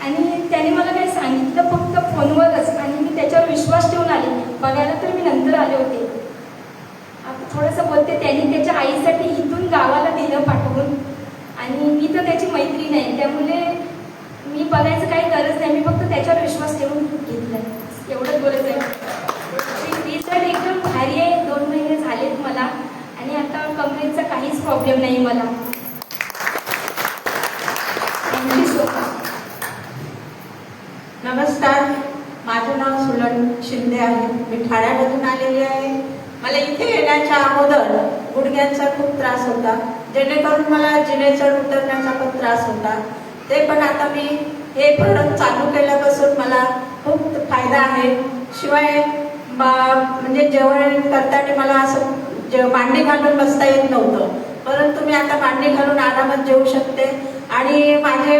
आणि त्याने मला काही सांगितलं फक्त फोनवरच, आणि मी त्याच्यावर विश्वास ठेवून आले. बघायला तर मी नंतर आले होते. आता थोडंसं बोलते. त्यांनी त्याच्या आईसाठी इथून गावाला दिलं पाठवून, आणि मी तर त्याची मैत्रीण आहे, त्यामुळे मी बघायचं काही गरज नाही. मी फक्त त्याच्यावर विश्वास ठेवून घेतला, एवढंच बोलायचं आहे. रिझल्ट एकदम भारी आहे. 2 महिने झालेत मला, आणि आता कमरेचा काहीच प्रॉब्लेम नाही मला. Thank you so much. नमस्कार, माझं नाव सुलन शिंदे आहे. मी ठाण्यामधून आलेली आहे. मला इथे येण्याच्या अगोदर गुडघ्यांचा खूप त्रास होता, जेणेकरून मला जिने चढ उतरण्याचा पण त्रास होता. ते पण आता मी हे प्रोडक्ट चालू केल्यापासून मला खूप फायदा आहे. शिवाय म्हणजे जेवण करताना मला असं मांडी घालून बसता येत नव्हतं, परंतु मी आता मांडी घालून आरामात जेवू शकते. आणि माझे